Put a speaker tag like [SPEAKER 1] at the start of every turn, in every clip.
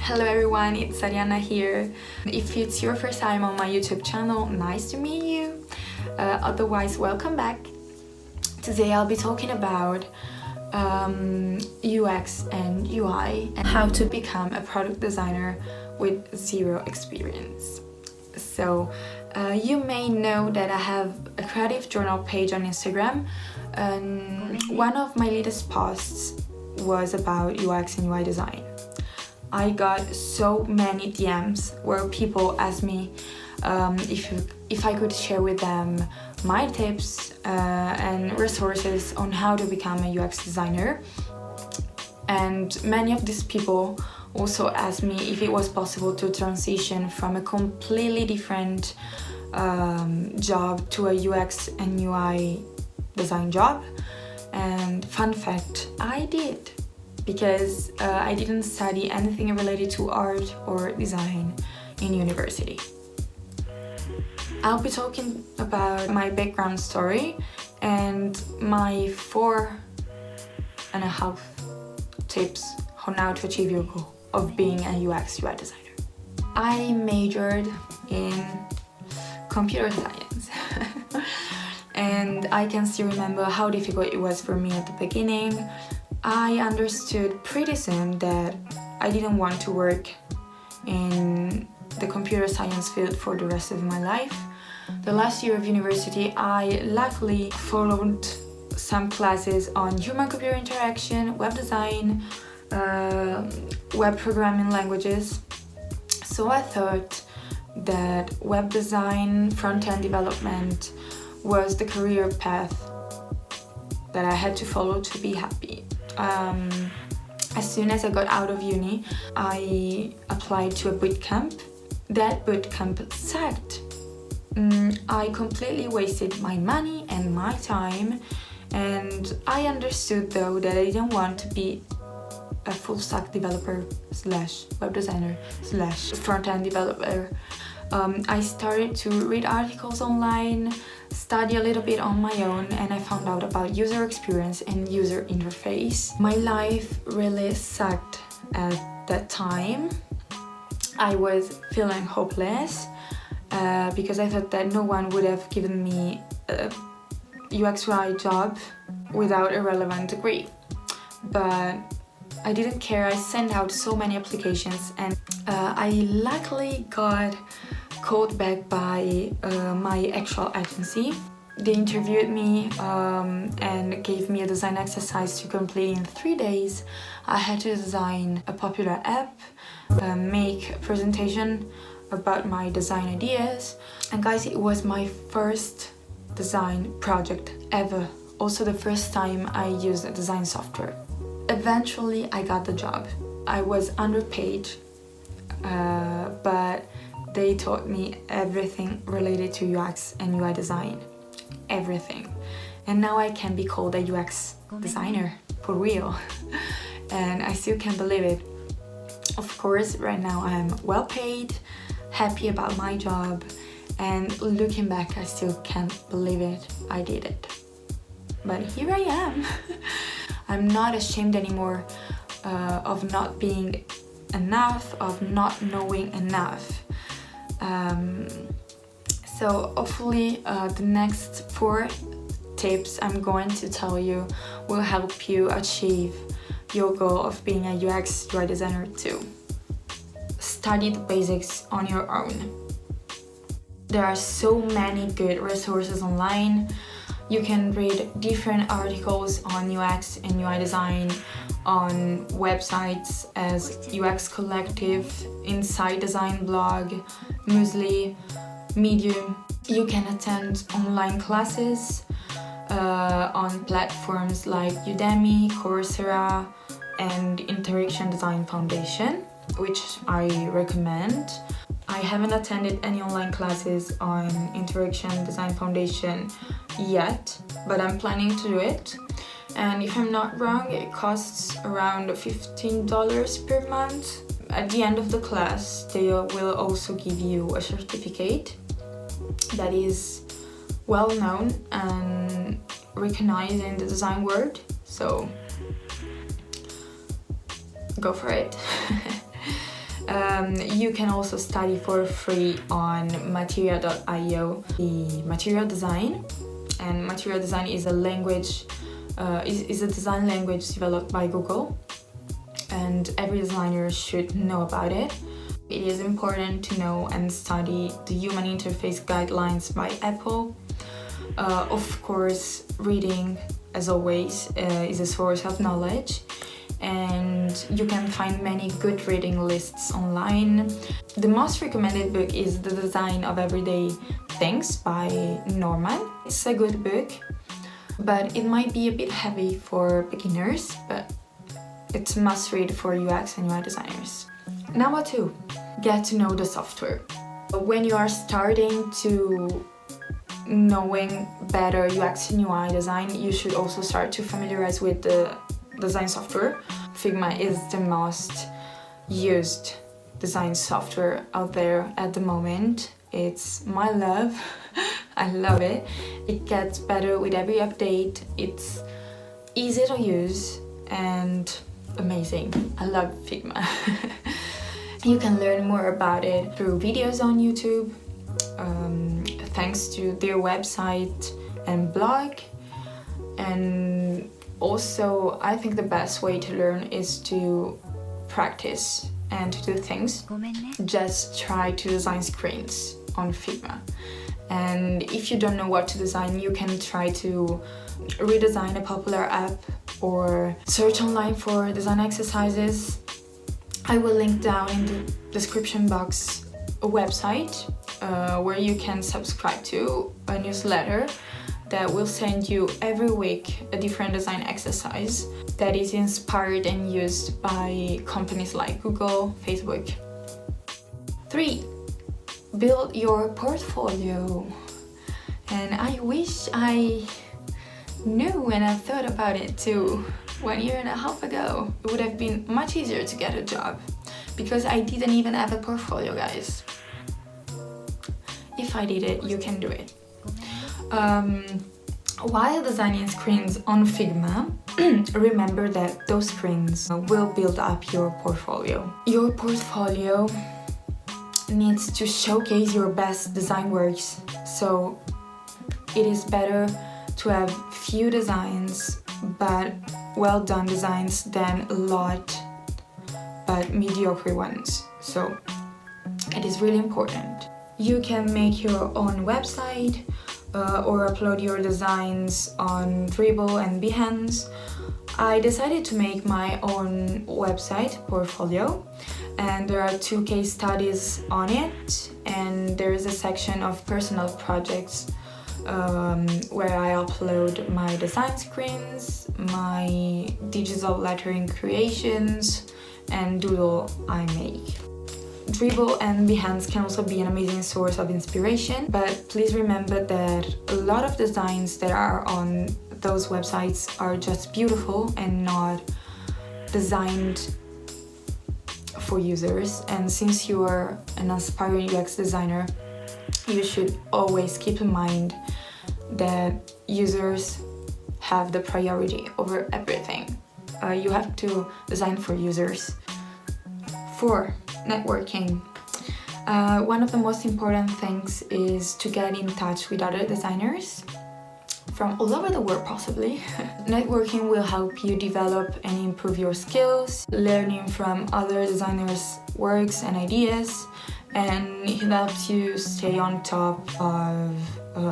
[SPEAKER 1] Hello everyone, it's Arianna here. If it's your first time on my YouTube channel, nice to meet you. Otherwise, welcome back. Today I'll be talking about UX and UI and how to become a product designer with zero experience. So you may know that I have a creative journal page on Instagram, and one of my latest posts was about UX and UI design. I got so many DMs where people asked me if I could share with them my tips and resources on how to become a UX designer. And many of these people also asked me if it was possible to transition from a completely different job to a UX and UI design job. And fun fact, I did, because I didn't study anything related to art or design in university. I'll be talking about my background story and my 4.5 tips on how to achieve your goal of being a UX UI designer. I majored in computer science and I can still remember how difficult it was for me at the beginning. I understood pretty soon that I didn't want to work in the computer science field for the rest of my life. The last year of university, I luckily followed some classes on human-computer interaction, web design, web programming languages. So I thought that web design, front-end development was the career path that I had to follow to be happy. As soon as I got out of uni, I applied to a bootcamp. That bootcamp sucked. I completely wasted my money and my time, and I understood though that I didn't want to be a full-stack developer slash web designer slash front-end developer. I started to read articles online, study a little bit on my own, and I found out about user experience and user interface. My life really sucked at that time. I was feeling hopeless because I thought that no one would have given me a UX UI job without a relevant degree. But I didn't care. I sent out so many applications, and I luckily got called back by my actual agency. They interviewed me and gave me a design exercise to complete in 3 days. I had to design a popular app, make a presentation about my design ideas. And guys, it was my first design project ever. Also the first time I used a design software. Eventually I got the job. I was underpaid, but they taught me everything related to UX and UI design. Everything. And now I can be called a UX designer, for real. And I still can't believe it. Of course, right now I'm well paid, happy about my job, and looking back, I still can't believe it. I did it. But here I am. I'm not ashamed anymore of not being enough, of not knowing enough. So hopefully the next 4 tips I'm going to tell you will help you achieve your goal of being a UX UI designer too. Study the basics on your own. There are so many good resources online. You can read different articles on UX and UI design on websites as UX Collective, Inside Design Blog, Muesli, Medium. You can attend online classes on platforms like Udemy, Coursera, and Interaction Design Foundation, which I recommend. I haven't attended any online classes on Interaction Design Foundation yet, but I'm planning to do it. And if I'm not wrong, it costs around $15 per month. At the end of the class, they will also give you a certificate that is well known and recognized in the design world. So go for it. You can also study for free on materia.io the material design, and material design is a language, is a design language developed by Google, and every designer should know about it. It is important to know and study the human interface guidelines by Apple. Of course, reading, as always, is a source of knowledge, and you can find many good reading lists online. The most recommended book is The Design of Everyday Things by Norman. It's a good book, but it might be a bit heavy for beginners, but it's a must read for UX and UI designers. Number 2, get to know the software. When you are starting to knowing better UX and UI design, you should also start to familiarize with the design software. Figma is the most used design software out there at the moment. It's my love. I love it. It gets better with every update. It's easy to use and amazing. I love Figma. You can learn more about it through videos on YouTube, thanks to their website and blog. And also, I think the best way to learn is to practice and to do things. Just try to design screens on Figma. And if you don't know what to design, you can try to redesign a popular app or search online for design exercises. I will link down in the description box a website where you can subscribe to a newsletter that will send you every week a different design exercise that is inspired and used by companies like Google, Facebook. 3, build your portfolio. And I wish I knew and I thought about it too 1.5 years ago. It would have been much easier to get a job because I didn't even have a portfolio, guys. If I did it, you can do it. While designing screens on Figma, remember that those screens will build up your portfolio. Your portfolio needs to showcase your best design works, so it is better to have few designs but well done designs than a lot but mediocre ones. So it is really important. You can make your own website or upload your designs on Dribbble and Behance. I decided to make my own website portfolio, and there are 2 case studies on it, and there is a section of personal projects where I upload my design screens, my digital lettering creations, and doodle I make. Dribbble and Behance can also be an amazing source of inspiration, but please remember that a lot of designs that are on those websites are just beautiful and not designed for users. And since you are an aspiring UX designer, you should always keep in mind that users have the priority over everything. You have to design for users. 4, networking. One of the most important things is to get in touch with other designers from all over the world, possibly. Networking will help you develop and improve your skills, learning from other designers' works and ideas, and it helps you stay on top of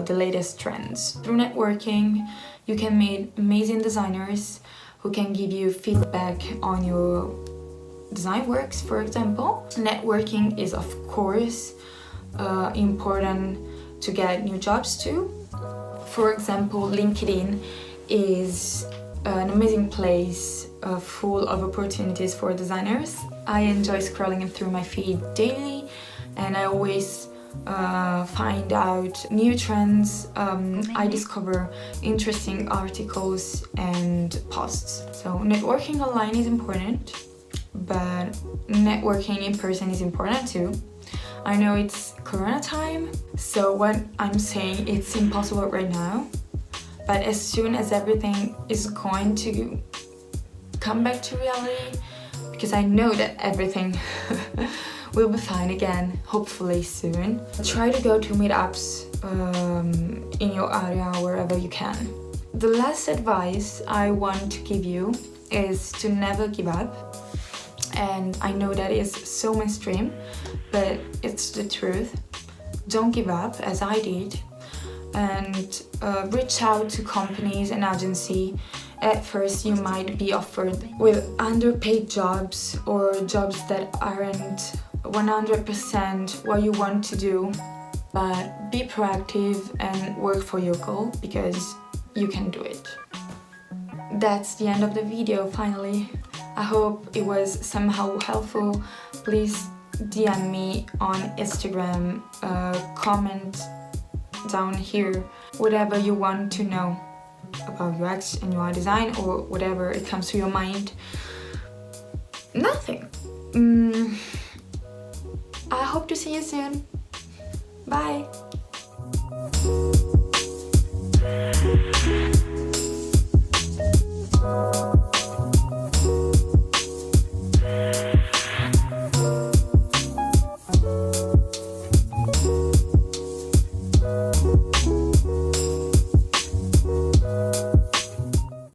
[SPEAKER 1] the latest trends. Through networking, you can meet amazing designers who can give you feedback on your design works, for example. Networking is, of course, important to get new jobs too. For example, LinkedIn is an amazing place full of opportunities for designers. I enjoy scrolling through my feed daily, and I always find out new trends. I discover interesting articles and posts. So networking online is important, but networking in person is important too. I know it's Corona time, so what I'm saying, it's impossible right now, but as soon as everything is going to come back to reality, because I know that everything will be fine again, hopefully soon. Try to go to meetups in your area, wherever you can. The last advice I want to give you is to never give up. And I know that is so mainstream, but it's the truth. Don't give up, as I did, and reach out to companies and agencies. At first you might be offered with underpaid jobs or jobs that aren't 100% what you want to do, but be proactive and work for your goal, because you can do it. That's the end of the video finally. I hope it was somehow helpful. Please DM me on Instagram, comment down here whatever you want to know about UX and UI design, or whatever it comes to your mind. Nothing. I hope to see you soon. Bye.